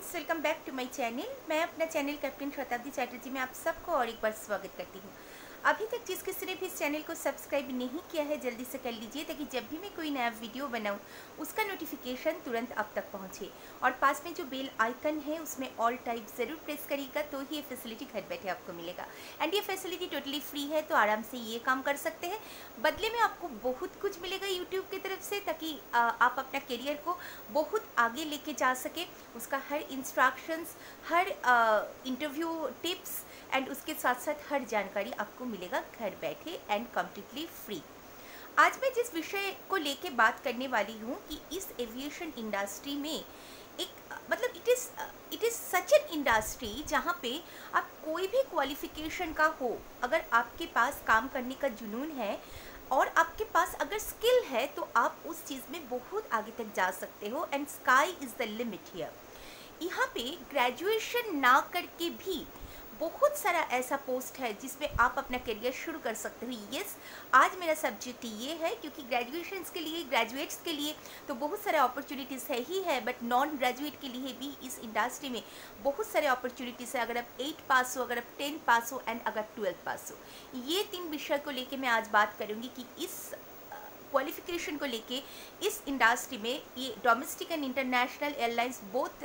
Friends, welcome back to my channel. मैं अपना channel captain शताब्दी चैटर्जी में आप सबको और एक बार स्वागत करती हूँ। अभी तक जिस किसी ने भी इस चैनल को सब्सक्राइब नहीं किया है जल्दी से कर लीजिए, ताकि जब भी मैं कोई नया वीडियो बनाऊँ उसका नोटिफिकेशन तुरंत आप तक पहुँचे। और पास में जो बेल आइकन है उसमें ऑल टाइप ज़रूर प्रेस करिएगा, तो ही ये फैसिलिटी घर बैठे आपको मिलेगा। एंड ये फैसिलिटी टोटली फ्री है, तो आराम से ये काम कर सकते हैं। बदले में आपको बहुत कुछ मिलेगा यूट्यूब की तरफ से, ताकि आप अपना करियर को बहुत आगे लेके जा सके। उसका हर इंस्ट्रक्शंस, हर इंटरव्यू टिप्स एंड उसके साथ साथ हर जानकारी आपको मिलेगा घर बैठे एंड कम्प्लीटली फ्री। आज मैं जिस विषय को लेके बात करने वाली हूँ कि इस एविएशन इंडस्ट्री में एक मतलब it is such an industry जहाँ पे आप कोई भी क्वालिफिकेशन का हो, अगर आपके पास काम करने का जुनून है और आपके पास अगर स्किल है, तो आप उस चीज़ में बहुत आगे तक जा सकते हो। And sky is the limit here. यहाँ पे ग्रेजुएशन ना करके भी बहुत सारा ऐसा पोस्ट है जिसमें आप अपना करियर शुरू कर सकते हो। यस, आज मेरा सब्जेक्ट ये है, क्योंकि ग्रेजुएशंस के लिए, ग्रेजुएट्स के लिए तो बहुत सारे अपॉर्चुनिटीज़ है ही है, बट नॉन ग्रेजुएट के लिए भी इस इंडस्ट्री में बहुत सारे अपॉर्चुनिटीज़ है। अगर आप 8 पास हो, अगर आप 10 पास हो एंड अगर 12 पास हो, ये 3 विषय को लेके मैं आज बात करूँगी कि इस क्वालिफिकेशन को लेके इस इंडस्ट्री में, ये domestic and international airlines both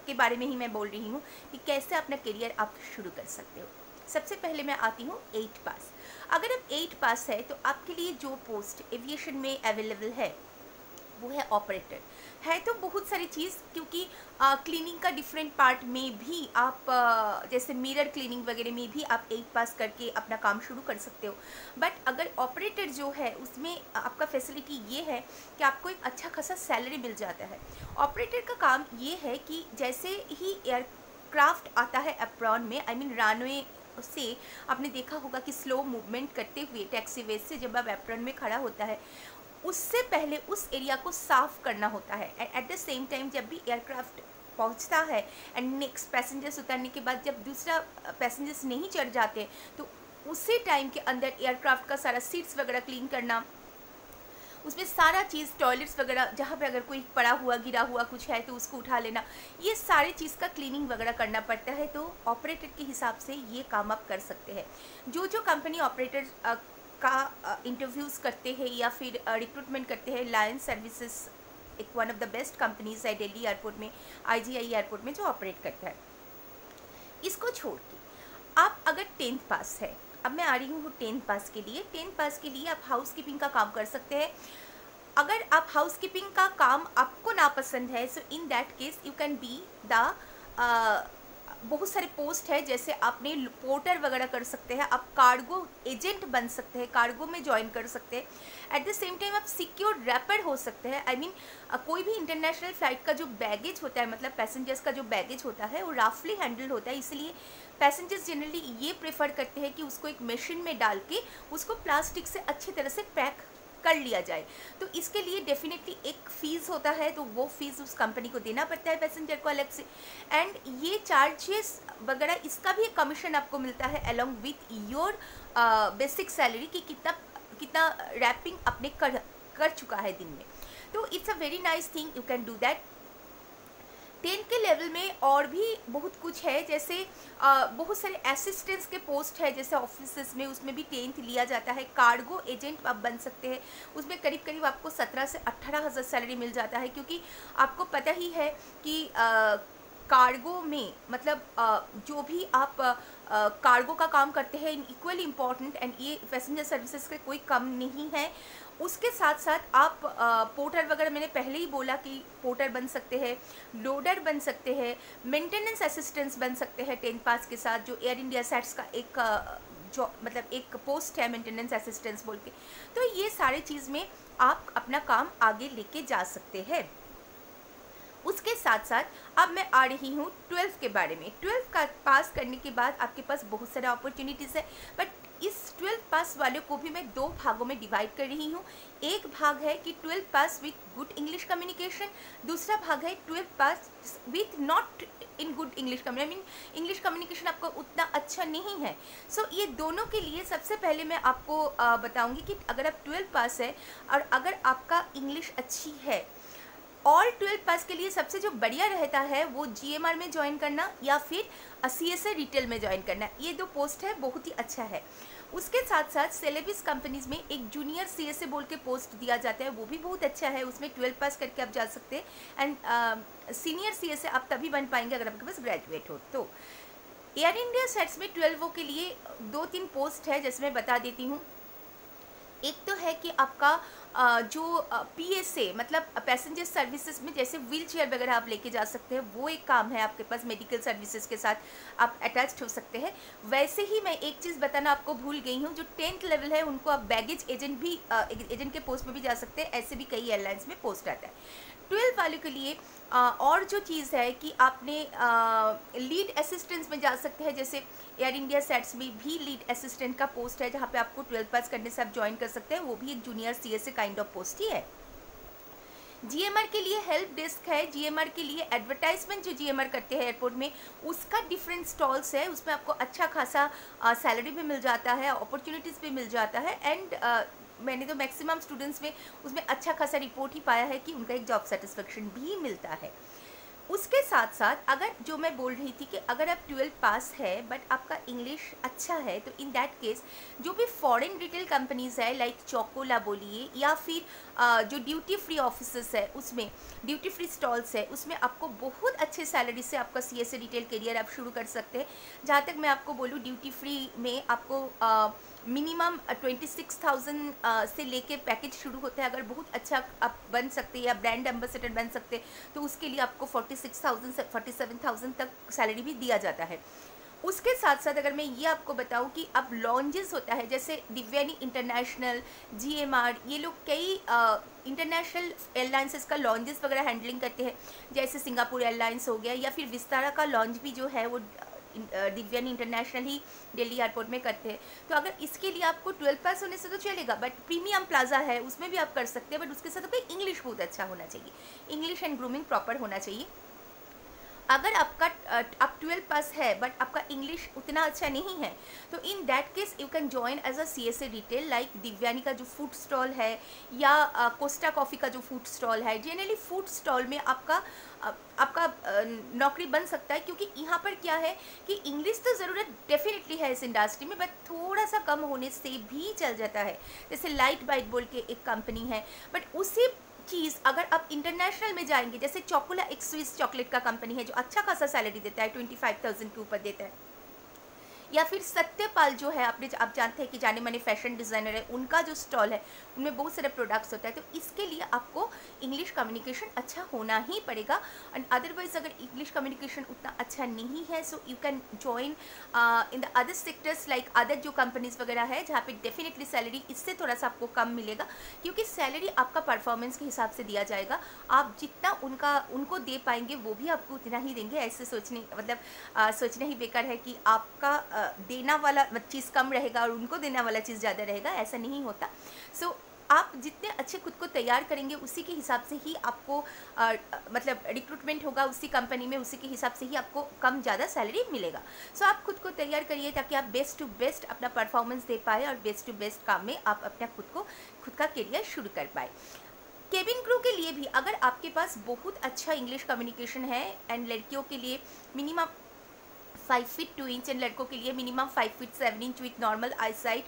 के बारे में ही मैं बोल रही हूँ कि कैसे अपना करियर आप शुरू कर सकते हो। सबसे पहले मैं आती हूँ 8 पास। अगर आप 8 पास है तो आपके लिए जो पोस्ट एविएशन में अवेलेबल है वो है ऑपरेटर। है तो बहुत सारी चीज़, क्योंकि क्लीनिंग का डिफरेंट पार्ट में भी आप जैसे मिरर क्लीनिंग वगैरह में भी आप 8 पास करके अपना काम शुरू कर सकते हो। बट अगर ऑपरेटर जो है उसमें आपका फैसिलिटी ये है कि आपको एक अच्छा खासा सैलरी मिल जाता है। ऑपरेटर का काम ये है कि जैसे ही एयरक्राफ्ट आता है एप्रॉन में, आई मीन रनवे से, आपने देखा होगा कि स्लो मूवमेंट करते हुए टैक्सीवे से जब आप एप्रॉन में खड़ा होता है, उससे पहले उस एरिया को साफ करना होता है। And at the same time जब भी एयरक्राफ्ट पहुंचता है एंड नेक्स्ट पैसेंजर्स उतरने के बाद जब दूसरा पैसेंजर्स नहीं चढ़ जाते, तो उसी टाइम के अंदर एयरक्राफ्ट का सारा सीट्स वगैरह क्लीन करना, उसमें सारा चीज़, टॉयलेट्स वगैरह जहाँ पे अगर कोई पड़ा हुआ गिरा हुआ कुछ है तो उसको उठा लेना, ये सारी चीज़ का क्लीनिंग वगैरह करना पड़ता है। तो ऑपरेटर के हिसाब से ये काम आप कर सकते हैं। जो कंपनी ऑपरेटर का इंटरव्यूज़ करते हैं या फिर रिक्रूटमेंट करते हैं, लायंस सर्विसेज एक one of the best companies है दिल्ली एयरपोर्ट में, IGI एयरपोर्ट में जो ऑपरेट करता है। इसको छोड़ के आप अगर 10th पास है, अब मैं आ रही हूँ 10th पास के लिए। 10th पास के लिए आप हाउस कीपिंग का काम कर सकते हैं। अगर आप हाउस कीपिंग का काम आपको नापसंद है, so in that case you can be the बहुत सारे पोस्ट है, जैसे आपने पोर्टर वगैरह कर सकते हैं, आप कार्गो एजेंट बन सकते हैं, कार्गो में ज्वाइन कर सकते हैं। एट द सेम टाइम आप सिक्योर रैपर हो सकते हैं। आई मीन कोई भी इंटरनेशनल फ्लाइट का जो बैगेज होता है, मतलब पैसेंजर्स का जो बैगेज होता है, वो रफली हैंडल होता है, इसलिए पैसेंजर्स जनरली ये प्रेफर करते हैं कि उसको एक मशीन में डाल के उसको प्लास्टिक से अच्छी तरह से पैक कर लिया जाए। तो इसके लिए डेफिनेटली एक फ़ीस होता है, तो वो फीस उस कंपनी को देना पड़ता है पैसेंजर को अलग से। एंड ये चार्जेस वगैरह, इसका भी एक कमीशन आपको मिलता है along with your basic salary, कि कितना रैपिंग आपने कर चुका है दिन में। तो it's a very nice thing, you can do that. 10 के लेवल में और भी बहुत कुछ है, जैसे बहुत सारे असिस्टेंट्स के पोस्ट है, जैसे ऑफिस में, उसमें भी 10th लिया जाता है। कार्गो एजेंट आप बन सकते हैं, उसमें करीब करीब आपको 17 से 18 हज़ार सैलरी मिल जाता है, क्योंकि आपको पता ही है कि कार्गो में मतलब जो भी आप कार्गो का काम करते हैं इक्वली इम्पॉर्टेंट, एंड ये पैसेंजर सर्विसेज के कोई कम नहीं है। उसके साथ साथ आप पोर्टर वगैरह, मैंने पहले ही बोला कि पोर्टर बन सकते हैं, लोडर बन सकते हैं, मेंटेनेंस असिस्टेंट्स बन सकते हैं 10 पास के साथ, जो एयर इंडिया सेट्स का एक जो मतलब एक पोस्ट है मेंटेनेंस असिस्टेंट्स बोल के। तो ये सारी चीज़ में आप अपना काम आगे लेके जा सकते हैं। उसके साथ साथ अब मैं आ रही हूँ 12th के बारे में। 12th का पास करने के बाद आपके पास बहुत सारे अपॉर्चुनिटीज़ है, बट इस 12th पास वालों को भी मैं 2 भागों में डिवाइड कर रही हूँ। एक भाग है कि 12th pass with good English communication, दूसरा भाग है 12th pass with not in good English communication, I mean English communication आपका उतना अच्छा नहीं है। सो ये दोनों के लिए सबसे पहले मैं आपको बताऊँगी कि अगर आप 12th पास है और अगर आपका इंग्लिश अच्छी है, और 12 पास के लिए सबसे जो बढ़िया रहता है वो GMR में ज्वाइन करना या फिर CSA रिटेल में ज्वाइन करना। ये 2 पोस्ट है, बहुत ही अच्छा है। उसके साथ साथ सेलेबिस कंपनीज में एक जूनियर CSA बोल के पोस्ट दिया जाता है, वो भी बहुत अच्छा है। उसमें 12 पास करके आप जा सकते हैं एंड सीनियर CSA आप तभी बन पाएंगे अगर आपके पास ग्रेजुएट हो। तो एयर इंडिया सेट्स में 12 के लिए 2-3 पोस्ट है जैसे मैं बता देती हूँ। एक तो है कि आपका जो PSA मतलब पैसेंजर सर्विसेज में जैसे व्हील चेयर वगैरह आप लेके जा सकते हैं, वो एक काम है आपके पास, मेडिकल सर्विसेज के साथ आप अटैच्ड हो सकते हैं। वैसे ही मैं एक चीज़ बताना आपको भूल गई हूँ, जो 10th लेवल है उनको आप बैगेज एजेंट भी एजेंट के पोस्ट में भी जा सकते हैं। ऐसे भी कई एयरलाइंस में पोस्ट आता है। 12 वालों के लिए और जो चीज़ है कि आपने लीड असिस्टेंस में जा सकते हैं। जैसे एयर इंडिया सेट्स में भी लीड असिस्टेंट का पोस्ट है जहाँ पे आपको 12 पास करने से आप ज्वाइन कर सकते हैं, वो भी एक junior CSA kind of post ही है। GMR के लिए हेल्प डेस्क है। GMR के लिए एडवर्टाइजमेंट जो GMR करते हैं एयरपोर्ट में, उसका डिफरेंट स्टॉल्स है, उसमें आपको अच्छा खासा सैलरी भी मिल जाता है, अपॉर्चुनिटीज़ भी मिल जाता है एंड मैंने तो मैक्सिमम स्टूडेंट्स में उसमें अच्छा खासा रिपोर्ट ही पाया है कि उनका एक जॉब सेटिस्फेक्शन भी मिलता है। उसके साथ साथ अगर जो मैं बोल रही थी कि अगर आप 12 पास है बट आपका इंग्लिश अच्छा है, तो इन दैट केस जो भी फॉरेन रिटेल कंपनीज है लाइक चोकोला बोलिए या फिर जो ड्यूटी फ्री ऑफिसेस है, उसमें ड्यूटी फ्री स्टॉल्स है, उसमें आपको बहुत अच्छे सैलरी से आपका CSA रिटेल करियर आप शुरू कर सकते हैं। जहाँ तक मैं आपको बोलूँ, ड्यूटी फ्री में आपको मिनिमम 26,000 से लेके पैकेज शुरू होता है। अगर बहुत अच्छा आप बन सकते हैं या ब्रांड एम्बेसडर बन सकते हैं तो उसके लिए आपको 46,000 से 47,000 तक सैलरी भी दिया जाता है। उसके साथ साथ अगर मैं ये आपको बताऊं कि अब लॉन्जेस होता है, जैसे दिव्यानी इंटरनेशनल, GMR, ये लोग कई इंटरनेशनल एयरलाइंसेस का लॉन्जेस वगैरह हैंडलिंग करते हैं। जैसे सिंगापुर एयरलाइंस हो गया या फिर विस्तारा का लॉन्च भी जो है वो दिव्यानी इंटरनेशनल ही दिल्ली एयरपोर्ट में करते हैं। तो अगर इसके लिए आपको 12 पास होने से तो चलेगा, बट प्रीमियम प्लाजा है उसमें भी आप कर सकते हैं, बट उसके साथ आपका इंग्लिश बहुत अच्छा होना चाहिए, इंग्लिश एंड ग्रूमिंग प्रॉपर होना चाहिए। अगर आपका आप 12 पास है बट आपका इंग्लिश उतना अच्छा नहीं है, तो in that case you can join as a CSA retail like Divyani का जो फूड स्टॉल है या कोस्टा कॉफ़ी का जो फूड स्टॉल है। जनरली फूड स्टॉल में आपका नौकरी बन सकता है, क्योंकि यहाँ पर क्या है कि इंग्लिश तो ज़रूरत डेफिनेटली है इस इंडस्ट्री में, बट थोड़ा सा कम होने से भी चल जाता है। जैसे लाइट बाइट बोल के एक कंपनी है, बट उसी चीज़ अगर आप इंटरनेशनल में जाएंगे, जैसे चोकोला एक स्विस चॉकलेट का कंपनी है जो अच्छा खासा सैलरी देता है, 25,000 के ऊपर देता है। या फिर सत्यपाल जो है, आप जानते हैं कि जाने माने फैशन डिज़ाइनर है, उनका जो स्टॉल है उनमें बहुत सारे प्रोडक्ट्स होता है। तो इसके लिए आपको इंग्लिश कम्युनिकेशन अच्छा होना ही पड़ेगा। एंड अदरवाइज अगर इंग्लिश कम्युनिकेशन उतना अच्छा नहीं है, so you can join in the other sectors like other जो कंपनीज वगैरह है, जहाँ पे डेफिनेटली सैलरी इससे थोड़ा सा आपको कम मिलेगा, क्योंकि सैलरी आपका परफॉर्मेंस के हिसाब से दिया जाएगा। आप जितना उनको दे पाएंगे वो भी आपको उतना ही देंगे। ऐसे सोचने सोचना ही बेकार है कि आपका देना वाला चीज़ कम रहेगा और उनको देना वाला चीज़ ज़्यादा रहेगा, ऐसा नहीं होता। सो आप जितने अच्छे खुद को तैयार करेंगे उसी के हिसाब से ही आपको मतलब रिक्रूटमेंट होगा उसी कंपनी में, उसी के हिसाब से ही आपको कम ज़्यादा सैलरी मिलेगा। सो आप खुद को तैयार करिए ताकि आप बेस्ट टू बेस्ट अपना परफॉर्मेंस दे पाए और बेस्ट टू बेस्ट काम में आप अपना खुद का करियर शुरू कर पाए। केबिन क्रू के लिए भी अगर आपके पास बहुत अच्छा इंग्लिश कम्युनिकेशन है, एंड लड़कियों के लिए मिनिमम 5 फीट 2 इंच एंड लड़कों के लिए minimum 5 feet 7 inch with normal I site,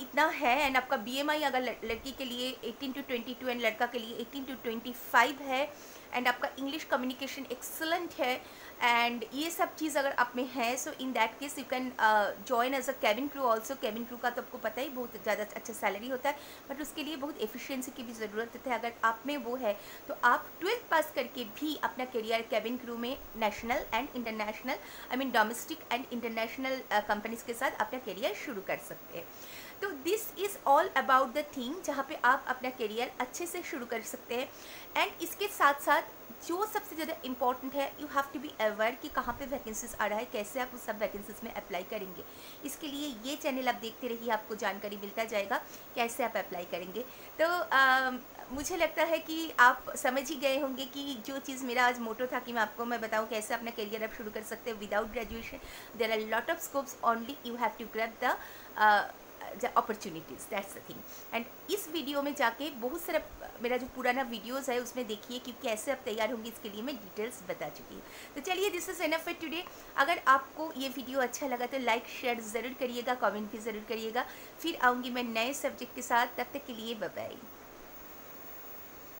इतना है। एंड आपका BMI अगर लड़की के लिए 18 to 22 एंड लड़का के लिए 18 to 25 है, एंड आपका इंग्लिश कम्युनिकेशन एक्सलेंट है, एंड ये सब चीज़ अगर आप में है, so in that case you can join as a cabin crew also. Cabin crew का तो आपको पता ही बहुत ज़्यादा अच्छा सैलरी होता है, बट उसके लिए बहुत एफिशिएंसी की भी ज़रूरत होती है। अगर आप में वो है तो आप 12th पास करके भी अपना करियर कैबिन क्रू में national and international, I mean domestic and international companies के साथ अपना करियर शुरू कर सकते हैं। तो this is all about the thing जहाँ पे आप अपना करियर अच्छे से शुरू कर सकते हैं। एंड इसके साथ साथ जो सबसे ज़्यादा इम्पॉर्टेंट है, you have to be aware कि कहाँ पे वैकेंसीज आ रहा है, कैसे आप उस सब वैकेंसीज में अप्लाई करेंगे। इसके लिए ये चैनल आप देखते रहिए, आपको जानकारी मिलता जाएगा कैसे आप अप्लाई करेंगे। तो मुझे लगता है कि आप समझ ही गए होंगे कि जो चीज़ मेरा आज मोटो था कि मैं बताऊँ कैसे अपना करियर आप शुरू कर सकते हैं without graduation. There are lot of scopes, only you have to grab the opportunities, that's the thing. And इस वीडियो में जाके बहुत सारा मेरा जो पुराना वीडियोस है उसमें देखिए कि कैसे आप तैयार होंगे, इसके लिए मैं डिटेल्स बता चुकी हूँ। तो चलिए, this is enough for today. अगर आपको ये वीडियो अच्छा लगा तो लाइक शेयर ज़रूर करिएगा, कमेंट भी ज़रूर करिएगा। फिर आऊँगी मैं नए सब्जेक्ट के साथ, तब तक के लिए बाय बाय।